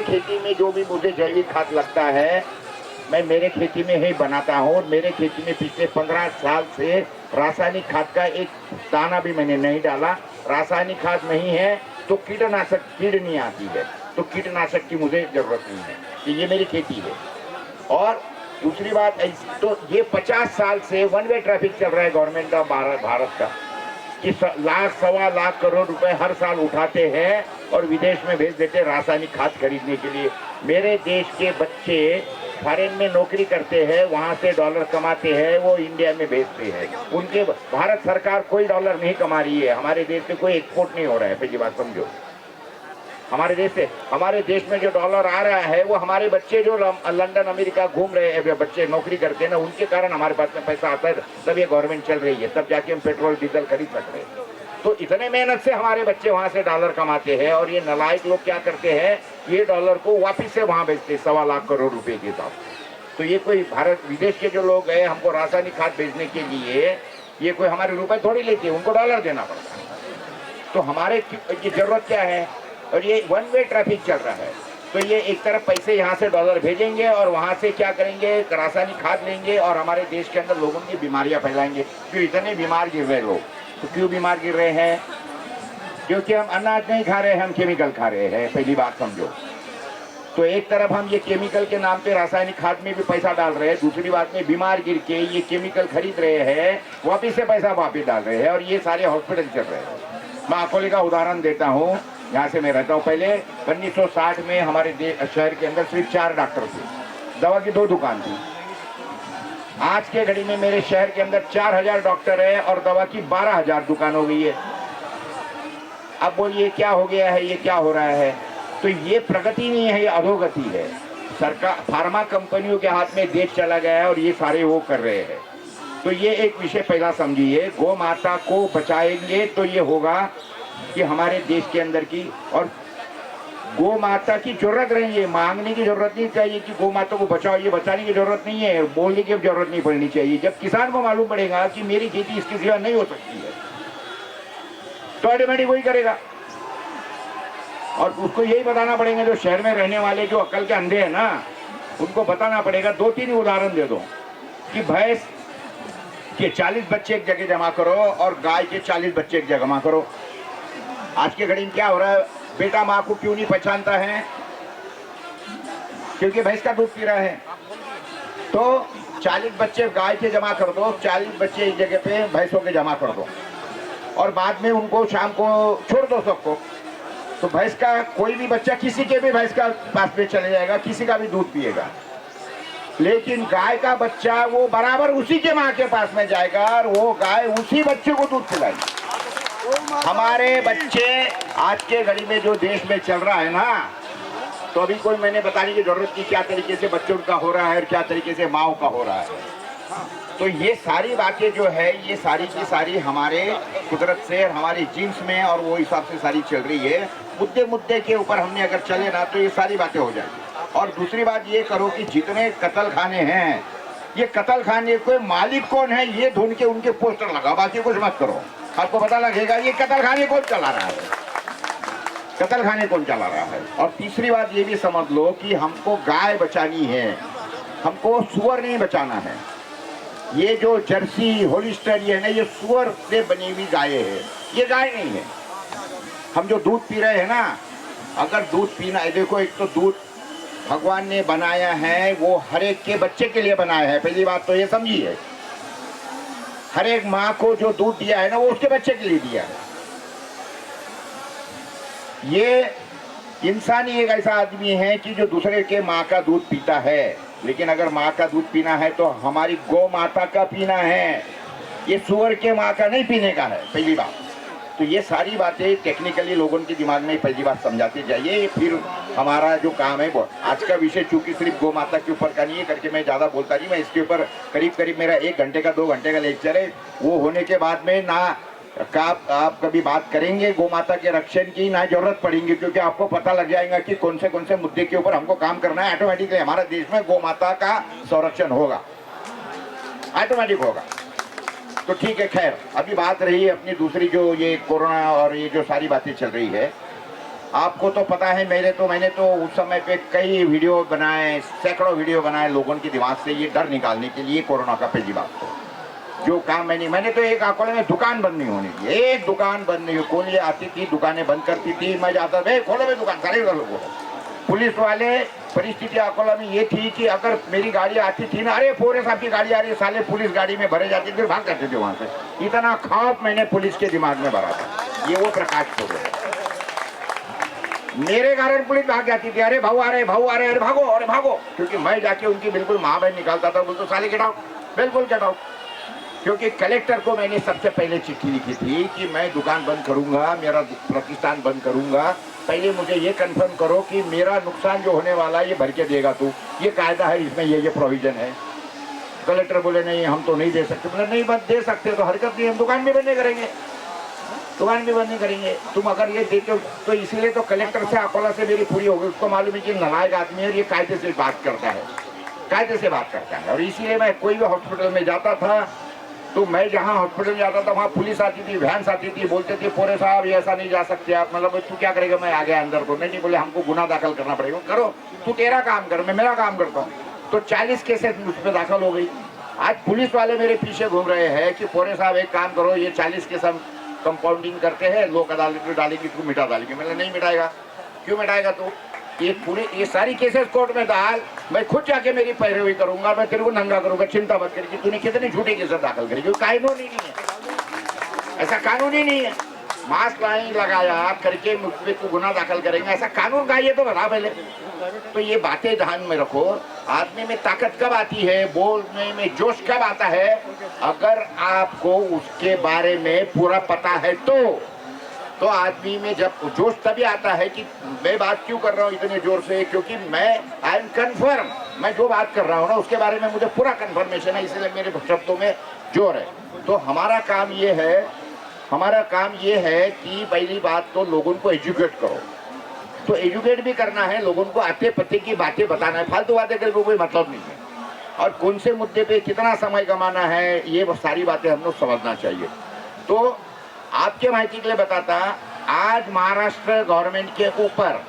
खेती में जो भी मुझे जैविक खाद लगता है मैं मेरे खेती में ही बनाता हूँ। और मेरे खेती में पिछले 15 साल से रासायनिक खाद का एक दाना भी मैंने नहीं डाला। रासायनिक खाद नहीं है तो कीटनाशक कीड़ नहीं आती है, तो कीटनाशक की मुझे जरूरत नहीं है कि ये मेरी खेती है। और दूसरी बात तो ये 50 साल से वन वे ट्रैफिक चल रहा है गवर्नमेंट का भारत का कि लाख सवा लाख करोड़ रुपए हर साल उठाते हैं और विदेश में भेज देते हैं रासायनिक खाद खरीदने के लिए। मेरे देश के बच्चे फॉरेन में नौकरी करते हैं, वहाँ से डॉलर कमाते हैं, वो इंडिया में भेजते हैं। उनके भारत सरकार कोई डॉलर नहीं कमा रही है, हमारे देश से कोई एक्सपोर्ट नहीं हो रहा है। पहली बात समझो, हमारे देश में जो डॉलर आ रहा है वो हमारे बच्चे जो लंदन अमेरिका घूम रहे हैं, बच्चे नौकरी करते हैं ना, उनके कारण हमारे पास में पैसा आता है, तब ये गवर्नमेंट चल रही है, तब जाके हम पेट्रोल डीजल खरीद सकते हैं। तो इतने मेहनत से हमारे बच्चे वहां से डॉलर कमाते हैं और ये नालायक लोग क्या करते हैं, ये डॉलर को वापिस से वहां बेचते हैं 1.25 लाख करोड़ रुपए के साथ। तो ये कोई भारत विदेश के जो लोग हैं हमको रासायनिक खाद भेजने के लिए ये कोई हमारे रुपए थोड़ी लेते हैं, उनको डॉलर देना पड़ता है। तो हमारे की जरूरत क्या है, और ये वन वे ट्रैफिक चल रहा है, तो ये एक तरफ पैसे यहाँ से डॉलर भेजेंगे और वहाँ से क्या करेंगे, रासायनिक खाद लेंगे और हमारे देश के अंदर लोगों की बीमारियाँ फैलाएंगे। क्यों इतने बीमार गिर रहे लोग, तो क्यों बीमार गिर रहे हैं, क्योंकि हम अनाज नहीं खा रहे हैं, हम केमिकल खा रहे हैं। पहली बात समझो। तो एक तरफ हम ये केमिकल के नाम पे रासायनिक खाद में भी पैसा डाल रहे हैं, दूसरी बात में बीमार गिर के ये केमिकल खरीद रहे हैं, वापिस से पैसा वापिस डाल रहे हैं और ये सारे हॉस्पिटल चल रहे हैं। मैं अकोले का उदाहरण देता हूँ, यहाँ से मैं रहता हूँ। पहले 1960 में हमारे शहर के अंदर सिर्फ 4 डॉक्टर थे, दवा की 2 दुकान थी। आज के घड़ी में मेरे शहर के अंदर 4000 डॉक्टर है और दवा की 12000 दुकान हो गई है। अब बोलिए क्या हो गया है, ये क्या हो रहा है। तो ये प्रगति नहीं है, ये अधोगति है। सरकार फार्मा कंपनियों के हाथ में देश चला गया है और ये सारे वो कर रहे हैं। तो ये एक विषय पहला समझिए, गौ माता को बचाएंगे तो ये होगा कि हमारे देश के अंदर की, और गौ माता की जरूरत नहीं है, मांगने की जरूरत नहीं चाहिए कि गौ माता को बचाओ, ये बचाने की जरूरत नहीं है, बोलने की जरूरत नहीं पड़नी चाहिए। जब किसान को मालूम पड़ेगा कि मेरी खेती इसकी सिवा नहीं हो सकती है तो ऑटोमेटिक वही करेगा। और उसको यही बताना पड़ेगा, जो शहर में रहने वाले जो अकल के अंधे हैं ना, उनको बताना पड़ेगा। 2-3 उदाहरण दे दो कि भैंस के 40 बच्चे एक जगह जमा करो और गाय के 40 बच्चे एक जगह जमा करो। आज के घड़ी में क्या हो रहा है, बेटा माँ को क्यों नहीं पहचानता है, क्योंकि भैंस का दूध पी रहा है। तो 40 बच्चे गाय के जमा कर दो, 40 बच्चे एक जगह पे भैंसों के जमा कर दो और बाद में उनको शाम को छोड़ दो सबको। तो भैंस का कोई भी बच्चा किसी के भी भैंस का पास में चले जाएगा, किसी का भी दूध पिएगा। लेकिन गाय का बच्चा वो बराबर उसी के माँ के पास में जाएगा और वो गाय उसी बच्चे को दूध पिलाएगी। हमारे बच्चे आज के घड़ी में जो देश में चल रहा है ना, तो अभी कोई मैंने बताने की जरूरत नहीं क्या तरीके से बच्चों का हो रहा है और क्या तरीके से माओ का हो रहा है। तो ये सारी बातें जो है ये सारी की सारी हमारे कुदरत से और हमारी जीन्स में और वो हिसाब से सारी चल रही है। मुद्दे के ऊपर हमने अगर चले ना तो ये सारी बातें हो जाएगी। और दूसरी बात ये करो कि जितने कत्ल खाने हैं, ये कत्ल खाने के मालिक कौन है ये ढूंढ के उनके पोस्टर लगा, बाकी कुछ मत करो, आपको पता लगेगा ये कत्ल खाने कौन चला रहा है, कत्ल खाने कौन चला रहा है। और तीसरी बात ये भी समझ लो कि हमको गाय बचानी है, हमको सुअर नहीं बचाना है। ये जो जर्सी होलिस्टर ये है ना, ये सुअर से बनी हुई गाय है, ये गाय नहीं है। हम जो दूध पी रहे हैं ना, अगर दूध पीना है, देखो एक तो दूध भगवान ने बनाया है वो हर एक के बच्चे के लिए बनाया है, पहली बात तो ये समझिए। हर एक माँ को जो दूध दिया है ना वो उसके बच्चे के लिए दिया है। ये इंसान ही एक ऐसा आदमी है कि जो दूसरे के माँ का दूध पीता है, लेकिन अगर माँ का दूध पीना है तो हमारी गौ माता का पीना है, ये सुअर के माँ का नहीं पीने का है, पहली बात। तो ये सारी बातें टेक्निकली लोगों के दिमाग में पहली बात समझाते जाइए, फिर हमारा जो काम है वो। आज का विषय चूंकि सिर्फ गौ माता के ऊपर का नहीं है करके मैं ज़्यादा बोलता नहीं, मैं इसके ऊपर करीब मेरा 1 घंटे का 2 घंटे का लेक्चर है। वो होने के बाद में ना आप कभी बात करेंगे गौ माता के रक्षण की ना जरूरत पड़ेगी, क्योंकि आपको पता लग जाएगा कि कौन से मुद्दे के ऊपर हमको काम करना है। ऑटोमेटिकली हमारे देश में गौ माता का संरक्षण होगा, ऑटोमेटिक होगा। तो ठीक है, खैर अभी बात रही अपनी दूसरी जो ये कोरोना और ये जो सारी बातें चल रही है, आपको तो पता है मैंने तो उस समय पे कई वीडियो बनाए, सैकड़ों वीडियो बनाए लोगों के दिमाग से ये डर निकालने के लिए कोरोना का। पहली बात तो जो काम मैंने तो एक अकोले में दुकान बंद नहीं होनी थी, एक दुकान बंद नहीं, कोई आती थी दुकानें बंद करती थी, मैं जाता था खोलो भाई दुकान, सारे लोगों को। पुलिस वाले परिस्थिति अकोला में ये थी कि अगर मेरी गाड़ी आती थी ना, अरे फोरे साहब की गाड़ी आ रही है, साले पुलिस गाड़ी में भरे जाते थे, भाग करते थे वहां से। इतना खौफ मैंने पुलिस के दिमाग में भरा था। ये वो प्रकाश हो गया, मेरे कारण पुलिस भाग जाती थी, अरे भाऊ आ रहे, भाऊ आ रहे, अरे भागो, अरे भागो, क्योंकि मैं जाके उनकी बिल्कुल माँ बहन निकालता था, बोलते साले गेट आउट, बिल्कुल गेट आउट। क्योंकि कलेक्टर को मैंने सबसे पहले चिट्ठी लिखी थी कि मैं दुकान बंद करूंगा, मेरा प्रतिष्ठान बंद करूंगा, पहले मुझे ये कंफर्म करो कि मेरा नुकसान जो होने वाला है ये भर के देगा तू, ये कायदा है, इसमें ये प्रोविजन है। कलेक्टर बोले नहीं हम तो नहीं दे सकते। बोले नहीं बंद दे सकते तो हरकत नहीं, हम दुकान भी बंद नहीं करेंगे, दुकान भी बंद नहीं करेंगे। तुम अगर ये देते हो तो इसीलिए तो कलेक्टर से अकोला से मेरी पूरी हो गई। उसको मालूम है कि नालायक आदमी है, ये कायदे से बात करता है, कायदे से बात करता है। और इसीलिए मैं कोई भी हॉस्पिटल में जाता था तो मैं जहाँ हॉस्पिटल में जाता था वहाँ पुलिस आती थी, वैन आती थी, बोलते थे पोरे साहब ये ऐसा नहीं जा सकते आप। मतलब तू क्या करेगा, मैं आ गया अंदर को। नहीं बोले हमको गुना दाखिल करना पड़ेगा। करो, तू तेरा काम कर, मैं मेरा काम करता हूँ। तो 40 केसेस मुझ पर दाखिल हो गई। आज पुलिस वाले मेरे पीछे घूम रहे हैं कि पोरे साहब एक काम करो, ये 40 केस हम कंपाउंडिंग करते हैं, लोक अदालत में डालेंगे, तू मिटा डालेंगे। मैंने नहीं मिटाएगा। क्यों मिटाएगा तू? ये सारी केसेस कोर्ट में डाल, मैं खुद जाके मेरी पैरवी करूंगा, मैं तेरे को नंगा करूंगा, चिंता मत करिए। तूने कितने झूठे केसेस दाखिल करे, क्योंकि कानून ही नहीं है, ऐसा कानून ही नहीं है। मास्क नहीं लगाया करके मुझ पे तू गुना दाखिल करेंगे, ऐसा कानून का ये तो बता पहले। तो ये बातें ध्यान में रखो। आदमी में ताकत कब आती है, बोलने में जोश कब आता है, अगर आपको उसके बारे में पूरा पता है तो आदमी में जब जोश तभी आता है कि मैं बात क्यों कर रहा हूँ इतने जोर से, क्योंकि मैं आई एम कन्फर्म, मैं जो बात कर रहा हूँ ना उसके बारे में मुझे पूरा कन्फर्मेशन है, इसलिए मेरे शब्दों में जोर है। तो हमारा काम ये है कि पहली बात तो लोगों को एजुकेट करो। तो एजुकेट भी करना है, लोगों को आते पते की बातें बताना है, फालतू बातें करके कोई मतलब नहीं है। और कौन से मुद्दे पे कितना समय कमाना है, ये सारी बातें हम लोग समझना चाहिए। तो आपके माहिती के लिए बताता, आज महाराष्ट्र गवर्नमेंट के ऊपर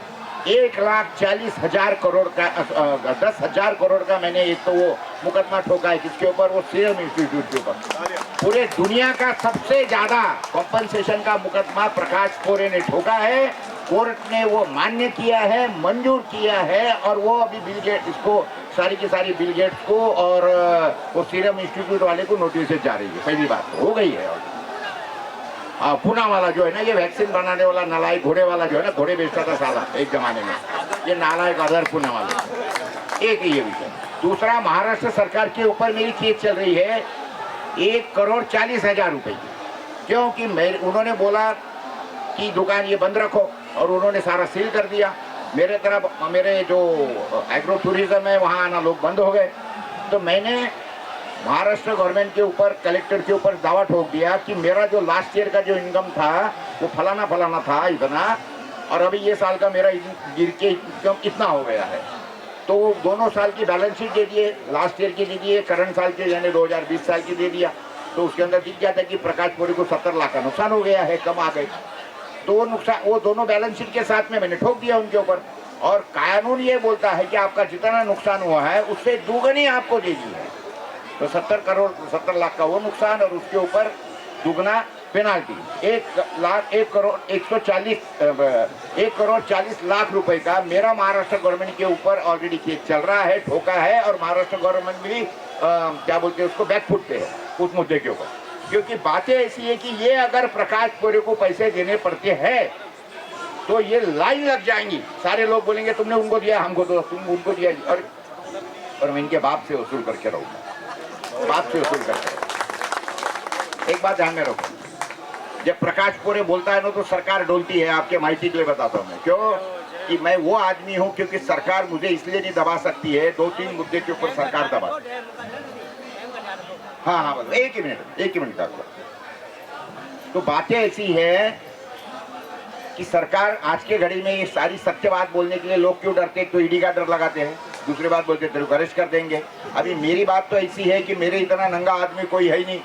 1,40,000 करोड़ का 10,000 करोड़ का मैंने एक तो वो मुकदमा ठोका है। किसके ऊपर? वो सीरम इंस्टीट्यूट के ऊपर। पूरे दुनिया का सबसे ज्यादा कॉम्पनसेशन का मुकदमा प्रकाश पोरे ने ठोका है। कोर्ट ने वो मान्य किया है, मंजूर किया है, और वो अभी बिल गेट्स इसको सारी की सारी बिल गेट्स को और वो सीरम इंस्टीट्यूट वाले को नोटिस जा रही है। पहली बात हो गई है। पूना वाला जो है ना, ये वैक्सीन बनाने वाला नालायक घोड़े वाला जो है ना, घोड़े बेचता था साला एक जमाने में, ये नालायक अदर पुणे वाला। एक ये विषय। दूसरा, महाराष्ट्र सरकार के ऊपर मेरी केस चल रही है 1,40,000 रुपए की, क्योंकि उन्होंने बोला कि दुकान ये बंद रखो, और उन्होंने सारा सील कर दिया। मेरे तरफ मेरे जो एग्रो टूरिज्म है वहाँ आना लोग बंद हो गए। तो मैंने महाराष्ट्र गवर्नमेंट के ऊपर, कलेक्टर के ऊपर दावा ठोक दिया कि मेरा जो लास्ट ईयर का जो इनकम था वो फलाना था इतना, और अभी ये साल का मेरा गिर के इनकम इतना हो गया है। तो दोनों साल की बैलेंस शीट दे दिए, लास्ट ईयर की दे दिए, करंट साल के यानी 2020 साल की दे दिया। तो उसके अंदर दिख गया था कि प्रकाश पोरे को 70 लाख का नुकसान हो गया है, कम आ गए। तो वो नुकसान, वो दोनों बैलेंस शीट के साथ में मैंने ठोक दिया उनके ऊपर। और कानून ये बोलता है कि आपका जितना नुकसान हुआ है उससे दुगनी आपको दे दी है। तो 70 लाख का वो नुकसान, और उसके ऊपर दुगना पेनाल्टी 1,40,00,000 रुपए का मेरा महाराष्ट्र गवर्नमेंट के ऊपर ऑलरेडी केस चल रहा है, ठोका है। और महाराष्ट्र गवर्नमेंट भी क्या बोलते हैं उसको, बैकफुट पे है उस मुद्दे के ऊपर। क्योंकि बातें ऐसी है कि ये अगर प्रकाश पोरे को पैसे देने पड़ते हैं तो ये लाइन लग जाएंगी, सारे लोग बोलेंगे तुमने उनको दिया, हमको दो, तुम उनको दिया, और मैं इनके बाप से वसूल करके रहूंगा, बाप से वसूल करके। एक बात ध्यान में रखो, जब प्रकाश पोरे बोलता है ना तो सरकार डोलती है। आपके माहिती के लिए बताता हूँ मैं, क्यों कि मैं वो आदमी हूँ, क्योंकि सरकार मुझे इसलिए नहीं दबा सकती है, 2-3 मुद्दे के ऊपर सरकार दबा। हाँ बस एक ही मिनट आपको। तो बातें ऐसी है कि सरकार आज के घड़ी में ये सारी सत्य बात बोलने के लिए लोग क्यों डरते हैं? तो ईडी का डर लगाते हैं, दूसरी बात बोलते तेरे को अरेस्ट कर देंगे। अभी मेरी बात तो ऐसी है कि मेरे इतना नंगा आदमी कोई है ही नहीं,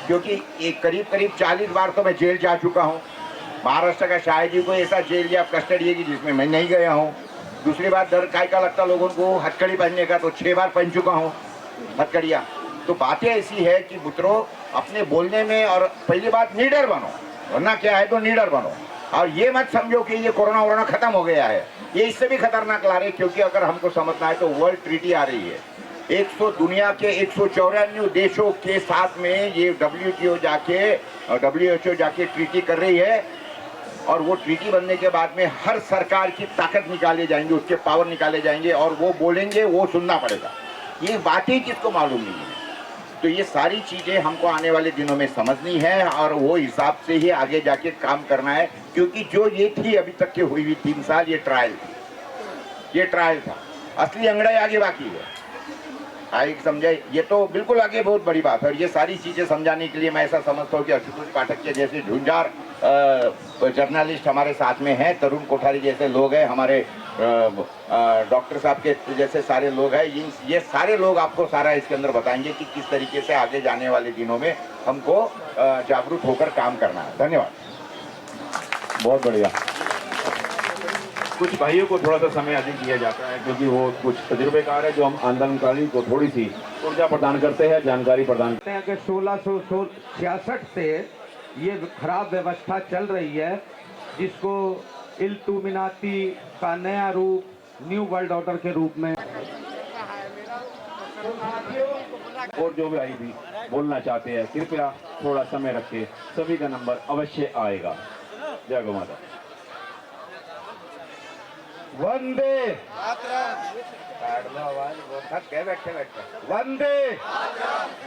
क्योंकि एक करीब 40 बार तो मैं जेल जा चुका हूँ। महाराष्ट्र का शाह जी को ऐसा जेल या कस्टडी है कि जिसमें मैं नहीं गया हूँ। दूसरी बात, डर काय का लगता लोगों को हथकड़ी पहनने का, तो 6 बार पहन चुका हूँ हथकड़ियाँ। तो बातें ऐसी है कि मित्रों, अपने बोलने में, और पहली बात निडर बनो, वरना क्या है तो निडर बनो। और ये मत समझो कि ये कोरोना वोरोना खत्म हो गया है, ये इससे भी खतरनाक ला रही है। क्योंकि अगर हमको समझना है तो वर्ल्ड ट्रीटी आ रही है, 100 दुनिया के 194 देशों के साथ में ये WHO जाके ट्रीटी कर रही है। और वो ट्रीटी बनने के बाद में हर सरकार की ताकत निकाले जाएंगे, उसके पावर निकाले जाएंगे, और वो बोलेंगे वो सुनना पड़ेगा। ये बातें किसको मालूम नहीं है। तो ये सारी चीज़ें हमको आने वाले दिनों में समझनी है, और वो हिसाब से ही आगे जाके काम करना है। क्योंकि जो ये थी अभी तक की हुई 3 साल, ये ट्रायल थी, ये ट्रायल था। असली अंगड़ाई आगे बाकी है। आगे समझे, ये तो बिल्कुल आगे बहुत बड़ी बात है। और ये सारी चीज़ें समझाने के लिए मैं ऐसा समझता हूँ कि आशुतोष पाठक के जैसे झुंझार जर्नलिस्ट हमारे साथ में हैं, तरुण कोठारी जैसे लोग हैं, हमारे डॉक्टर साहब के जैसे सारे लोग हैं। ये सारे लोग आपको सारा इसके अंदर बताएंगे कि किस तरीके से आगे जाने वाले दिनों में हमको जागरूक होकर काम करना है। धन्यवाद। बहुत बढ़िया। कुछ भाइयों को थोड़ा सा समय अधिक दिया जाता है क्योंकि वो कुछ तजुर्बेकार है, जो हम आंदोलनकारी को थोड़ी सी ऊर्जा प्रदान करते हैं, जानकारी प्रदान करते हैं। कि 1666 से ये खराब व्यवस्था चल रही है, जिसको इल्तुमिनाती का नया रूप न्यू वर्ल्ड ऑर्डर के रूप में। और जो भी आई भी बोलना चाहते हैं, कृपया थोड़ा समय रखें, सभी का नंबर अवश्य आएगा। जय गौ माता। वंदे वंदे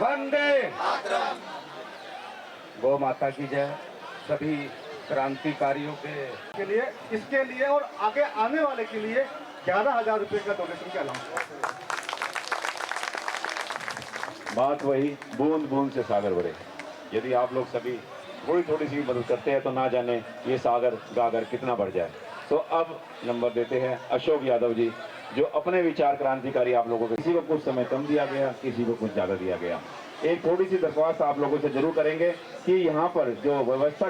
वंदे गौ माता की जय। सभी क्रांतिकारियों के लिए, इसके लिए और आगे आने वाले के लिए 11,000 रुपए का डोनेशन का अनाउंस। बात वही, बूंद बूंद से सागर भरे। यदि आप लोग सभी थोड़ी थोड़ी सी मदद करते हैं तो ना जाने ये सागर गागर कितना बढ़ जाए। तो अब नंबर देते हैं अशोक यादव जी, जो अपने विचार क्रांतिकारी आप लोगों को, किसी को कुछ समय कम दिया गया, किसी को कुछ ज़्यादा दिया गया। एक थोड़ी सी दरख्वास्त आप लोगों से जरूर करेंगे कि यहाँ पर जो व्यवस्था